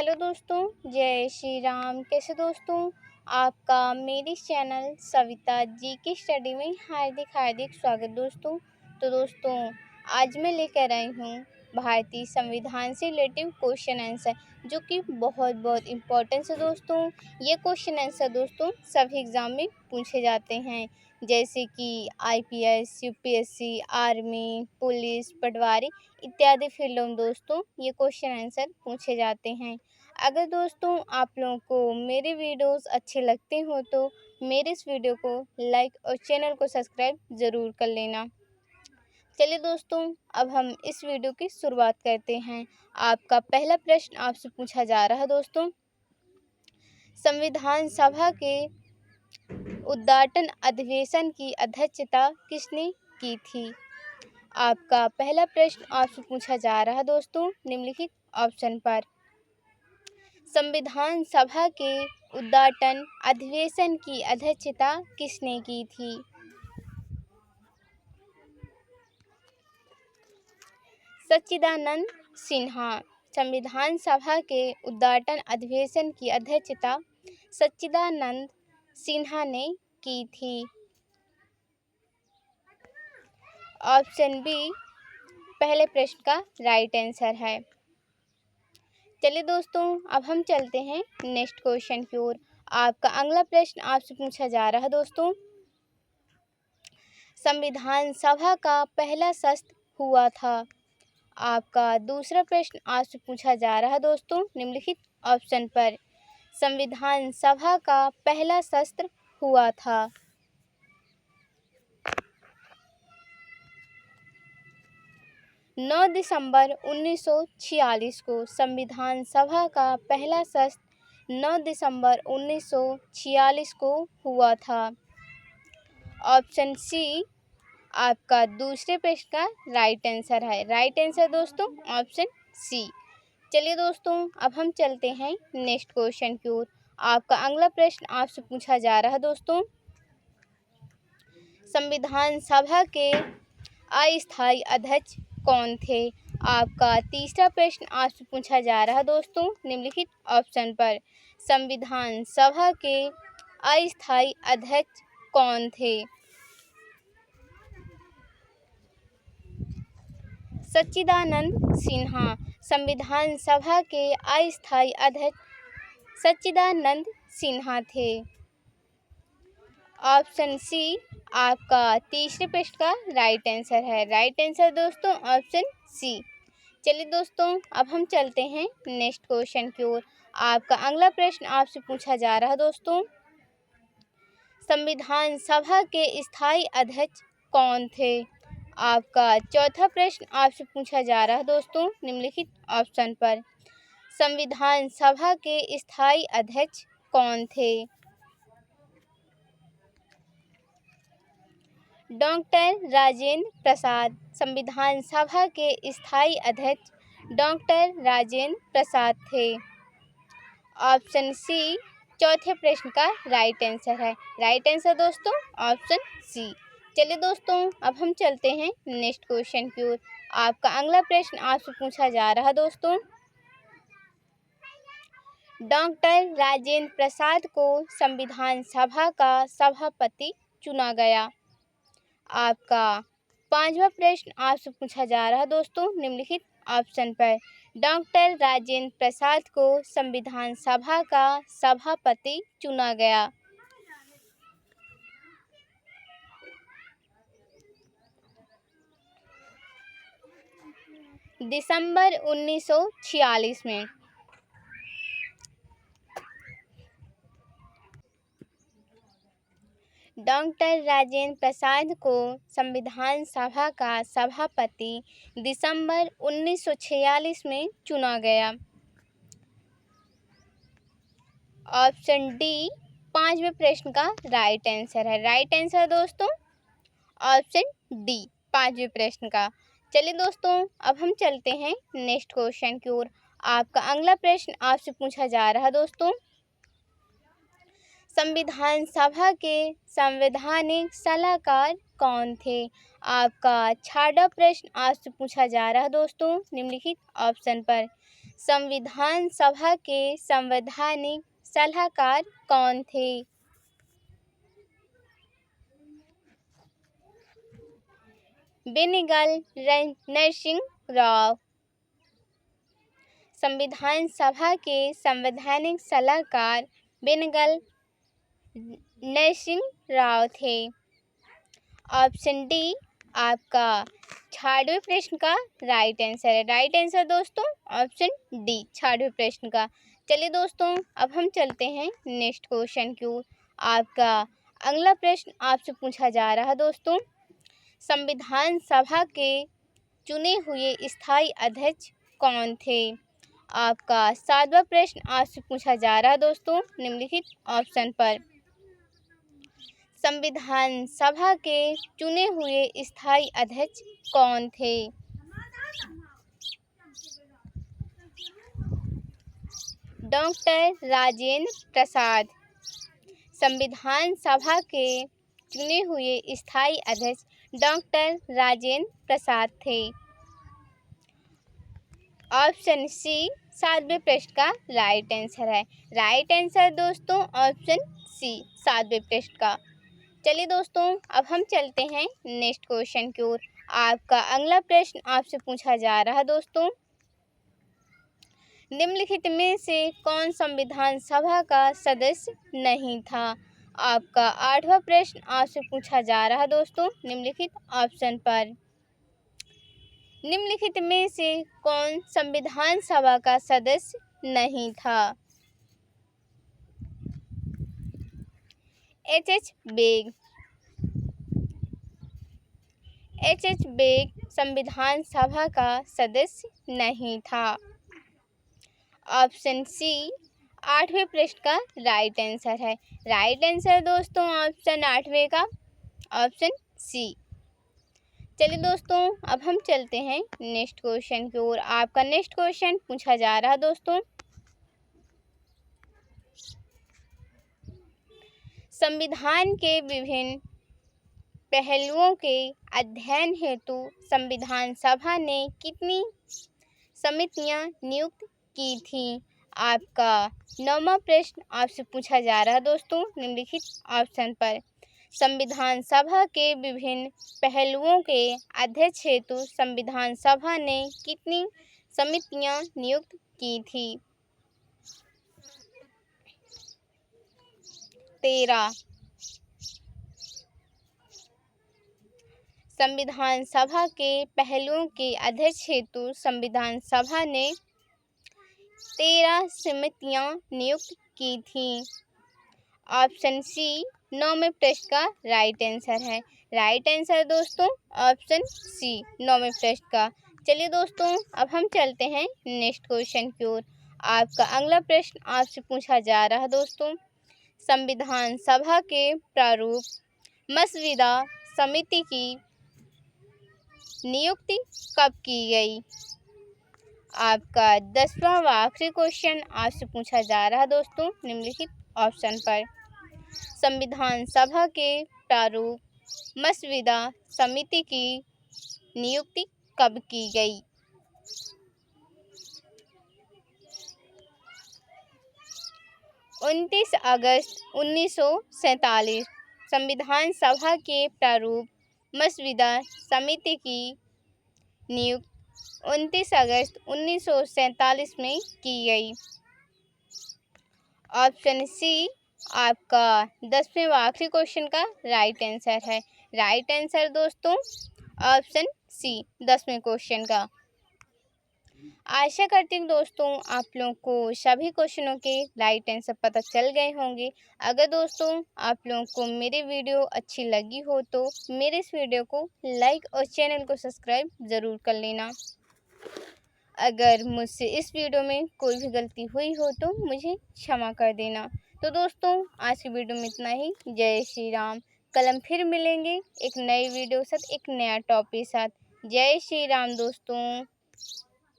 Hello दोस्तों, जय श्री राम। कैसे दोस्तों? आपका मेरे चैनल सविता जी की स्टडी में हार्दिक हार्दिक स्वागत दोस्तों। तो दोस्तों, आज मैं लेकर आई हूँ भारतीय संविधान से रिलेटिव क्वेश्चन आंसर, जो कि बहुत इम्पोर्टेंट है दोस्तों। ये क्वेश्चन आंसर दोस्तों सभी एग्ज़ाम में पूछे जाते हैं, जैसे कि आईपीएस, यूपीएससी, आर्मी, पुलिस, पटवारी इत्यादि फील्डों में दोस्तों ये क्वेश्चन आंसर पूछे जाते हैं। अगर दोस्तों आप लोगों को मेरे वीडियोस अच्छे लगते हो तो मेरे इस वीडियो को लाइक और चैनल को सब्सक्राइब ज़रूर कर लेना। चलिए दोस्तों, अब हम इस वीडियो की शुरुआत करते हैं। आपका पहला प्रश्न आपसे पूछा जा रहा है दोस्तों, संविधान सभा के उद्घाटन अधिवेशन की अध्यक्षता किसने की थी? आपका पहला प्रश्न आपसे पूछा जा रहा है दोस्तों निम्नलिखित ऑप्शन पर। संविधान सभा के उद्घाटन अधिवेशन की अध्यक्षता किसने की थी? सच्चिदानंद सिन्हा। संविधान सभा के उद्घाटन अधिवेशन की अध्यक्षता सच्चिदानंद सिन्हा ने की थी। ऑप्शन बी पहले प्रश्न का राइट आंसर है। चलिए दोस्तों, अब हम चलते हैं नेक्स्ट क्वेश्चन की ओर। आपका अगला प्रश्न आपसे पूछा जा रहा है दोस्तों, संविधान सभा का पहला सत्र हुआ था। आपका दूसरा प्रश्न आपसे पूछा जा रहा है दोस्तों निम्नलिखित ऑप्शन पर। संविधान सभा का पहला सत्र हुआ था। 9 दिसंबर 1946 को संविधान सभा का पहला सत्र 9 दिसंबर 1946 को हुआ था। ऑप्शन सी आपका दूसरे प्रश्न का राइट आंसर है। राइट आंसर दोस्तों ऑप्शन सी। चलिए दोस्तों, अब हम चलते हैं नेक्स्ट क्वेश्चन की ओर। आपका अगला प्रश्न आपसे पूछा जा रहा है दोस्तों, संविधान सभा के अस्थायी अध्यक्ष कौन थे? आपका तीसरा प्रश्न आपसे पूछा जा रहा है दोस्तों निम्नलिखित ऑप्शन पर। संविधान सभा के अस्थायी अध्यक्ष कौन थे? सच्चिदानंद सिन्हा। संविधान सभा के अस्थायी अध्यक्ष सच्चिदानंद सिन्हा थे। ऑप्शन सी आपका तीसरे प्रश्न का राइट आंसर है। राइट आंसर दोस्तों ऑप्शन सी। चलिए दोस्तों, अब हम चलते हैं नेक्स्ट क्वेश्चन की ओर। आपका अगला प्रश्न आपसे पूछा जा रहा है दोस्तों, संविधान सभा के स्थायी अध्यक्ष कौन थे? आपका चौथा प्रश्न आपसे पूछा जा रहा है दोस्तों निम्नलिखित ऑप्शन पर। संविधान सभा के स्थायी अध्यक्ष कौन थे? डॉक्टर राजेंद्र प्रसाद। संविधान सभा के स्थायी अध्यक्ष डॉक्टर राजेंद्र प्रसाद थे। ऑप्शन सी चौथे प्रश्न का राइट आंसर है। राइट आंसर दोस्तों ऑप्शन सी। चलिए दोस्तों, अब हम चलते हैं नेक्स्ट क्वेश्चन की ओर। आपका अगला प्रश्न आपसे पूछा जा रहा है दोस्तों, डॉक्टर राजेंद्र प्रसाद को संविधान सभा का सभापति चुना गया। आपका पांचवा प्रश्न आपसे पूछा जा रहा है दोस्तों निम्नलिखित ऑप्शन पर। डॉक्टर राजेंद्र प्रसाद को संविधान सभा का सभापति चुना गया। दिसंबर 1946 में। डॉक्टर राजेंद्र प्रसाद को संविधान सभा का सभापति दिसंबर 1946 में चुना गया। ऑप्शन डी पांचवें प्रश्न का राइट आंसर है। राइट आंसर दोस्तों ऑप्शन डी पांचवें प्रश्न का। चलिए दोस्तों, अब हम चलते हैं नेक्स्ट क्वेश्चन की ओर। आपका अगला प्रश्न आपसे पूछा जा रहा है दोस्तों, संविधान सभा के संवैधानिक सलाहकार कौन थे? आपका छठा प्रश्न आपसे पूछा जा रहा है दोस्तों निम्नलिखित ऑप्शन पर। संविधान सभा के संवैधानिक सलाहकार कौन थे? बेनेगल नरसिंह राव। संविधान सभा के संवैधानिक सलाहकार बेनेगल नरसिंह राव थे। ऑप्शन डी आपका 6वें प्रश्न का राइट आंसर है। राइट आंसर दोस्तों ऑप्शन डी 6वें प्रश्न का। चलिए दोस्तों अब हम चलते हैं नेक्स्ट क्वेश्चन की ओर। आपका अगला प्रश्न आपसे पूछा जा रहा है दोस्तों, संविधान सभा के चुने हुए स्थायी अध्यक्ष कौन थे? आपका 7वां प्रश्न आपसे पूछा जा रहा है दोस्तों निम्नलिखित ऑप्शन पर। संविधान सभा के चुने हुए स्थायी अध्यक्ष कौन थे? डॉक्टर राजेंद्र प्रसाद। संविधान सभा के चुने हुए स्थायी अध्यक्ष डॉक्टर राजेंद्र प्रसाद थे। ऑप्शन सी 7वें प्रश्न का राइट आंसर है। राइट आंसर दोस्तों ऑप्शन सी 7वें प्रश्न का। चलिए दोस्तों अब हम चलते हैं नेक्स्ट क्वेश्चन की ओर। आपका अगला प्रश्न आपसे पूछा जा रहा है दोस्तों, निम्नलिखित में से कौन संविधान सभा का सदस्य नहीं था? आपका 8वां प्रश्न आपसे पूछा जा रहा है दोस्तों निम्नलिखित ऑप्शन पर। निम्नलिखित में से कौन संविधान सभा का सदस्य नहीं था? H bag. एच बेग संविधान सभा का सदस्य नहीं था। ऑप्शन सी 8वें प्रश्न का राइट आंसर है। राइट आंसर दोस्तों ऑप्शन 8वें का ऑप्शन सी। चलिए दोस्तों अब हम चलते हैं नेक्स्ट क्वेश्चन की ओर। आपका नेक्स्ट क्वेश्चन पूछा जा रहा है दोस्तों, संविधान के विभिन्न पहलुओं के अध्ययन हेतु संविधान सभा ने कितनी समितियां नियुक्त की थी? आपका 9वां प्रश्न आपसे पूछा जा रहा है दोस्तों निम्नलिखित ऑप्शन पर। संविधान सभा के विभिन्न पहलुओं के अध्ययन हेतु संविधान सभा ने कितनी समितियां नियुक्त की थी? 13। संविधान सभा के पहलुओं के अध्ययन हेतु संविधान सभा ने 13 समितियां नियुक्त की थी। ऑप्शन सी 9वें प्रश्न का राइट आंसर है। राइट आंसर दोस्तों ऑप्शन सी 9वें प्रश्न का। चलिए दोस्तों अब हम चलते हैं नेक्स्ट क्वेश्चन की ओर। आपका अगला प्रश्न आपसे पूछा जा रहा है दोस्तों, संविधान सभा के प्रारूप मसविदा समिति की नियुक्ति कब की गई? आपका 10वां व आखिरी क्वेश्चन आपसे पूछा जा रहा है दोस्तों निम्नलिखित ऑप्शन पर। संविधान सभा के प्रारूप मसविदा समिति की नियुक्ति कब की गई? 29 अगस्त 1947। संविधान सभा के प्रारूप मसविदा समिति की नियुक्ति 29 अगस्त 1947 में की गई। ऑप्शन सी आपका 10वें व आखिरी क्वेश्चन का राइट आंसर है। राइट आंसर दोस्तों ऑप्शन सी 10वें क्वेश्चन का। आशा करती हूँ दोस्तों आप लोगों को सभी क्वेश्चनों के राइट आंसर पता चल गए होंगे। अगर दोस्तों आप लोगों को मेरी वीडियो अच्छी लगी हो तो मेरे इस वीडियो को लाइक और चैनल को सब्सक्राइब ज़रूर कर लेना। अगर मुझसे इस वीडियो में कोई भी गलती हुई हो तो मुझे क्षमा कर देना। तो दोस्तों आज की वीडियो में इतना ही। जय श्री राम। कल हम फिर मिलेंगे एक नई वीडियो साथ, एक नया टॉपिक साथ। जय श्री राम दोस्तों।